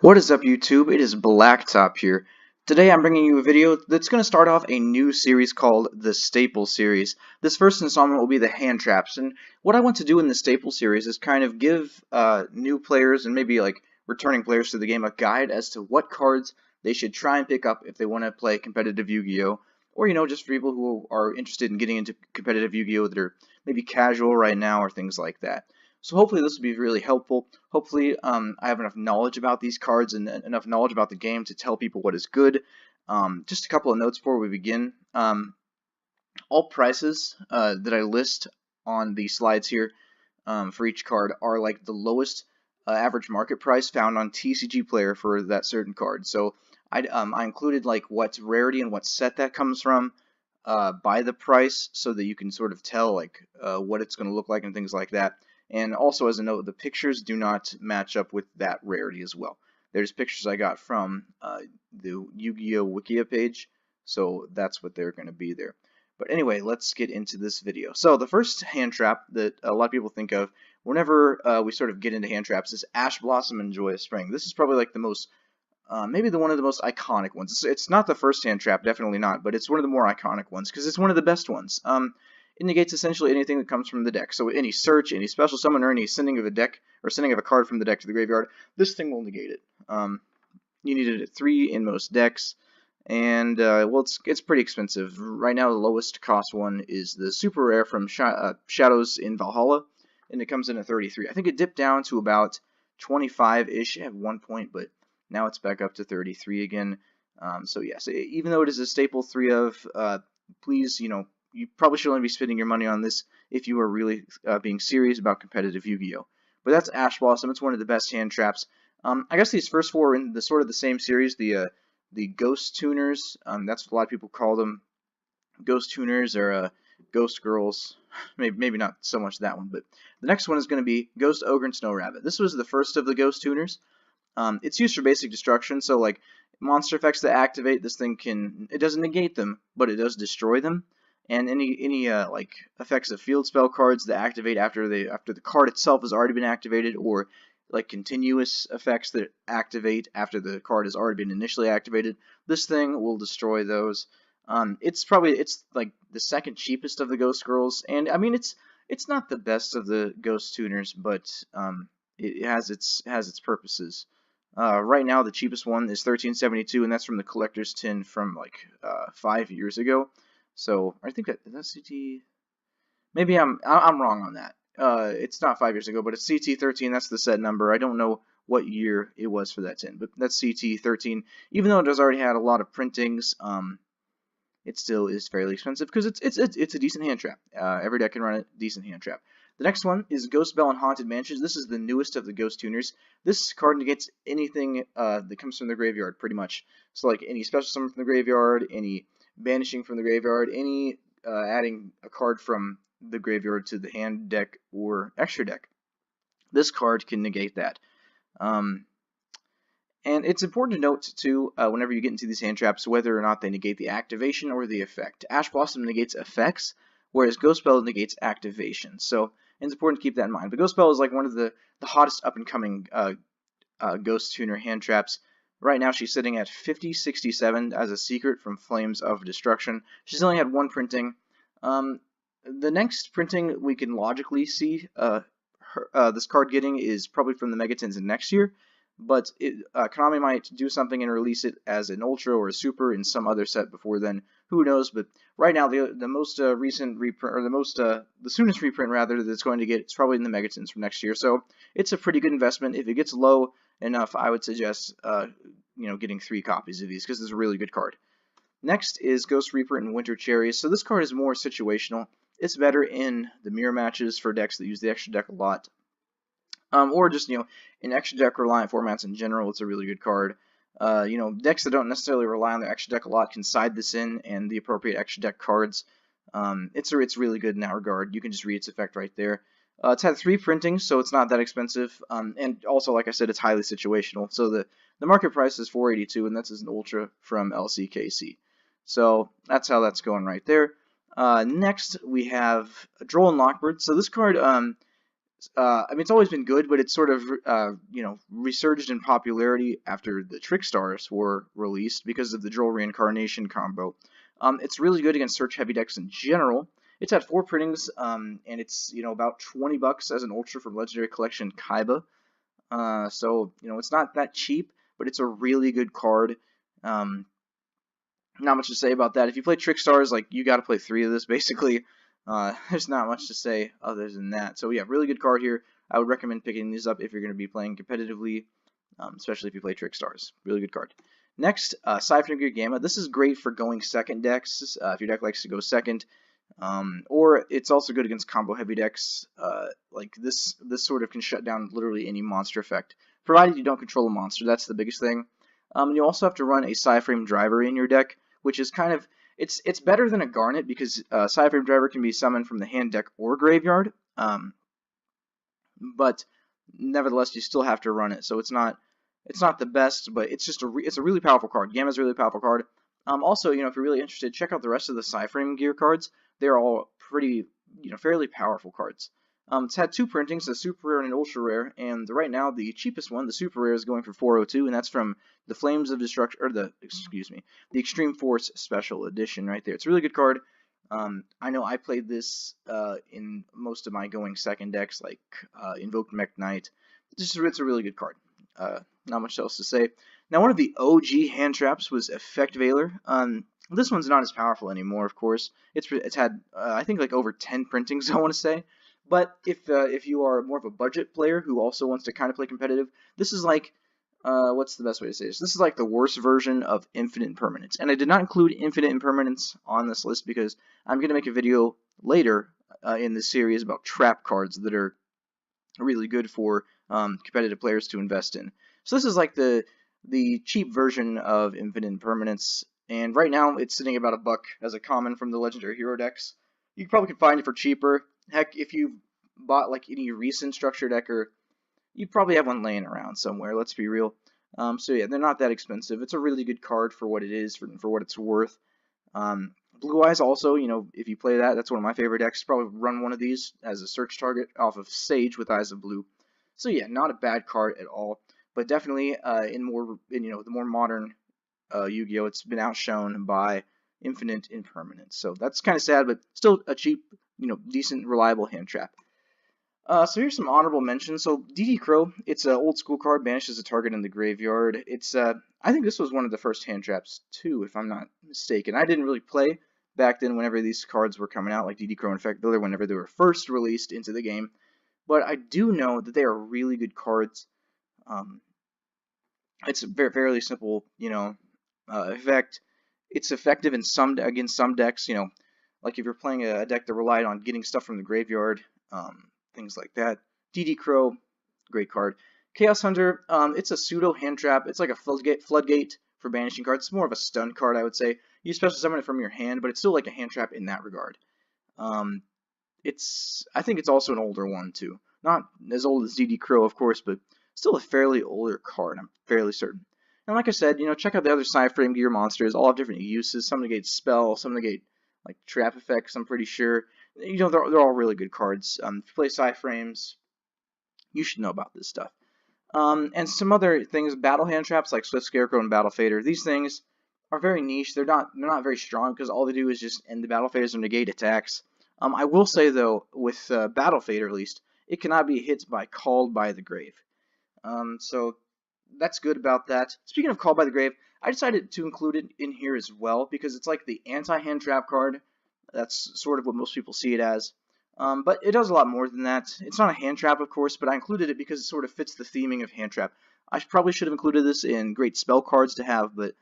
What is up, YouTube? It is Blacktop here. Today I'm bringing you a video that's going to start off a new series called the Staple Series. This first installment will be the Handtraps, and what I want to do in the Staple Series is kind of give new players and maybe like returning players to the game a guide as to what cards they should try and pick up if they want to play competitive Yu-Gi-Oh! Or, just for people who are interested in getting into competitive Yu-Gi-Oh! That are maybe casual right now or things like that. So hopefully this will be really helpful. Hopefully I have enough knowledge about these cards and enough knowledge about the game to tell people what is good. Just a couple of notes before we begin. All prices that I list on the slides here for each card are like the lowest average market price found on TCG Player for that certain card. So I included like what rarity and what set that comes from by the price so that you can sort of tell like what it's going to look like and things like that. And also, as a note, the pictures do not match up with that rarity as well. There's pictures I got from the Yu-Gi-Oh! Wikia page, so that's what they're going to be there. But anyway, let's get into this video. So the first hand trap that a lot of people think of whenever we sort of get into hand traps is Ash Blossom and Joyous Spring. This is probably like the most, maybe one of the most iconic ones. It's not the first hand trap, definitely not, but it's one of the more iconic ones because it's one of the best ones. It negates essentially anything that comes from the deck. So any search, any special summon, or any sending of a deck or sending of a card from the deck to the graveyard, this thing will negate it. You need it at 3 in most decks, and well, it's pretty expensive. Right now, the lowest cost one is the super rare from Shadows in Valhalla, and it comes in at 33. I think it dipped down to about 25-ish at one point, but now it's back up to 33 again. So yes, even though it is a staple 3 of, please, you probably should only be spending your money on this if you are really being serious about competitive Yu-Gi-Oh! But that's Ash Blossom. It's one of the best hand traps. I guess these first 4 are in the sort of the same series, the Ghost Tuners. That's what a lot of people call them. Ghost Tuners or Ghost Girls. Maybe not so much that one, but the next one is going to be Ghost Ogre and Snow Rabbit. This was the first of the Ghost Tuners. It's used for basic destruction, so like monster effects that activate, this thing it doesn't negate them, but it does destroy them. And any like effects of field spell cards that activate after the card itself has already been activated, or like continuous effects that activate after the card has already been initially activated, this thing will destroy those. It's like the second cheapest of the Ghost Girls, and I mean it's not the best of the Ghost Tuners, but it has its purposes. Right now the cheapest one is $13.72, and that's from the collector's tin from like 5 years ago. So I think that's CT. Maybe I'm wrong on that. It's not 5 years ago, but it's CT13. That's the set number. I don't know what year it was for that tin, but that's CT13. Even though it has already had a lot of printings, it still is fairly expensive because it's a decent hand trap. Every deck can run a decent hand trap. The next one is Ghost Belle and Haunted Mansions. This is the newest of the Ghost Tuners. This card negates anything that comes from the graveyard, pretty much. So like any special summon from the graveyard, any banishing from the graveyard, any adding a card from the graveyard to the hand deck or extra deck. This card can negate that. And it's important to note, too, whenever you get into these hand traps, whether or not they negate the activation or the effect. Ash Blossom negates effects, whereas Ghost Belle negates activation. So it's important to keep that in mind. But Ghost Belle is like one of the hottest up-and-coming Ghost Tuner hand traps. Right now she's sitting at 5067 as a secret from Flames of Destruction. She's only had 1 printing. The next printing we can logically see this card getting is probably from the Megatins in next year, but Konami might do something and release it as an Ultra or a Super in some other set before then. Who knows? But right now the most recent reprint, or the soonest reprint rather, that's going to get, it's probably in the Megatins from next year. So it's a pretty good investment. If it gets low enough, I would suggest getting 3 copies of these because it's a really good card. Next is Ghost Reaper and Winter Cherries. So this card is more situational. It's better in the mirror matches for decks that use the extra deck a lot, or just in extra deck reliant formats in general. It's a really good card. Decks that don't necessarily rely on their extra deck a lot can side this in and the appropriate extra deck cards. It's really good in that regard. You can just read its effect right there. It's had 3 printings, so it's not that expensive, and also, like I said, it's highly situational. So the market price is $482, and that's an Ultra from LCKC. So that's how that's going right there. Next, we have Droll and Lockbird. So this card I mean, it's always been good, but it's sort of, resurged in popularity after the Trick Stars were released because of the Droll Reincarnation combo. It's really good against search heavy decks in general. It's had 4 printings, and it's, about $20 as an Ultra from Legendary Collection Kaiba. So, it's not that cheap, but it's a really good card. Not much to say about that. If you play Trick Stars, like, you got to play 3 of this, basically. There's not much to say other than that. So, yeah, really good card here. I would recommend picking these up if you're going to be playing competitively, especially if you play Trick Stars. Really good card. Next, PSY-FRAMEGEAR Gamma. This is great for going second decks, if your deck likes to go second. Or it's also good against combo heavy decks. Like this sort of can shut down literally any monster effect, provided you don't control a monster. That's the biggest thing. You also have to run a PSY-Frame Driver in your deck, which is kind of it's better than a Garnet because PSY-Frame Driver can be summoned from the hand, deck, or graveyard. But nevertheless, you still have to run it. So it's not the best, but it's just it's a really powerful card. Gamma's a really powerful card. Also, if you're really interested, check out the rest of the PSY-FRAMEGEAR cards. They're all pretty, fairly powerful cards. It's had 2 printings, a super rare and an ultra rare, and right now the cheapest one, the super rare, is going for $402, and that's from the Flames of Destruction, or the Extreme Force Special Edition right there. It's a really good card. I know I played this in most of my going second decks, like Invoked Mech Knight. It's a really good card. Not much else to say. Now, one of the OG hand traps was Effect Veiler. This one's not as powerful anymore, of course. It's had I think like over 10 printings, I want to say. But if you are more of a budget player who also wants to kind of play competitive, this is like what's the best way to say this? This is like the worst version of Infinite Impermanence. And I did not include Infinite Impermanence on this list because I'm going to make a video later in this series about trap cards that are really good for competitive players to invest in. So this is like the cheap version of Infinite Impermanence, and right now it's sitting about $1 as a common from the Legendary Hero decks. You probably could find it for cheaper. Heck, if you bought like any recent Structure Decker, you probably have one laying around somewhere, let's be real. So yeah, they're not that expensive. It's a really good card for what it is, for what it's worth. Blue Eyes also, if you play that, that's one of my favorite decks. Probably run one of these as a search target off of Sage with Eyes of Blue. So yeah, not a bad card at all, but definitely the more modern Yu-Gi-Oh, it's been outshone by Infinite Impermanence. So that's kind of sad, but still a cheap, decent, reliable hand trap. So here's some honorable mentions. So DD Crow, it's an old school card, banishes a target in the graveyard. It's I think this was one of the first hand traps too, if I'm not mistaken. I didn't really play back then whenever these cards were coming out, like DD Crow and Effect Veiler, whenever they were first released into the game. But I do know that they are really good cards. It's a fairly simple, effect. It's effective in against some decks, like if you're playing a deck that relied on getting stuff from the graveyard, things like that. DD Crow, great card. Chaos Hunter, it's a pseudo hand trap. It's like a floodgate for banishing cards. It's more of a stun card, I would say. You special summon it from your hand, but it's still like a hand trap in that regard. I think it's also an older one too. Not as old as DD Crow, of course, but still a fairly older card, I'm fairly certain. And like I said, check out the other PSY-FRAMEGEAR monsters. All have different uses. Some negate spell, some negate like trap effects, I'm pretty sure. They're all really good cards. If you play PSY-Frames, you should know about this stuff. And some other things, battle hand traps like Swift Scarecrow and Battle Fader. These things are very niche. They're not very strong because all they do is just end the battle phase or negate attacks. I will say though, with Battle Fader at least, it cannot be hit by Called by the Grave. So that's good about that. Speaking of Called by the Grave, I decided to include it in here as well because it's like the anti-hand trap card. That's sort of what most people see it as. But it does a lot more than that. It's not a hand trap, of course, but I included it because it sort of fits the theming of hand trap. I probably should have included this in great spell cards to have, but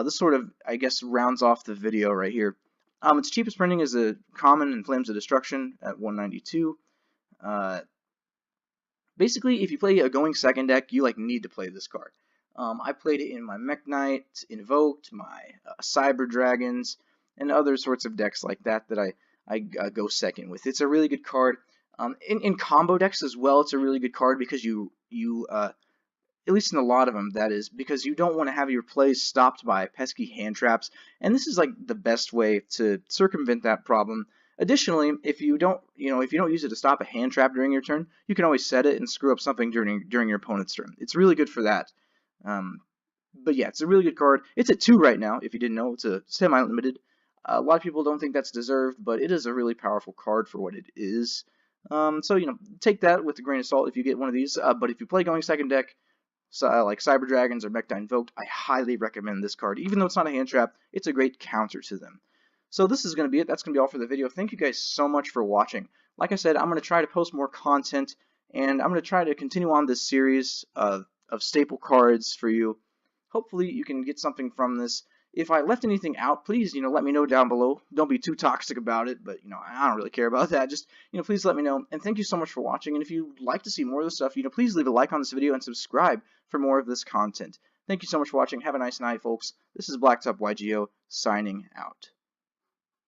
this sort of, I guess, rounds off the video right here. Its cheapest printing is a common in Flames of Destruction at $192. Basically, if you play a going second deck, you need to play this card. I played it in my Mech Knight, Invoked, my Cyber Dragons, and other sorts of decks like that I go second with. It's a really good card. In combo decks as well, it's a really good card because you at least in a lot of them, that is, because you don't want to have your plays stopped by pesky hand traps, and this is like the best way to circumvent that problem. Additionally, if you don't use it to stop a hand trap during your turn, you can always set it and screw up something during your opponent's turn. It's really good for that. But yeah, it's a really good card. It's at 2 right now, if you didn't know. It's a semi-limited. A lot of people don't think that's deserved, but it is a really powerful card for what it is. So, take that with a grain of salt if you get one of these. But if you play going second deck, like Cyber Dragons or Mekta Invoked, I highly recommend this card. Even though it's not a hand trap, it's a great counter to them. So this is going to be it. That's going to be all for the video. Thank you guys so much for watching. Like I said, I'm going to try to post more content, and I'm going to try to continue on this series of staple cards for you. Hopefully you can get something from this. If I left anything out, please, let me know down below. Don't be too toxic about it, but, I don't really care about that. Just, please let me know. And thank you so much for watching. And if you'd like to see more of this stuff, please leave a like on this video and subscribe for more of this content. Thank you so much for watching. Have a nice night, folks. This is Blacktop YGO signing out.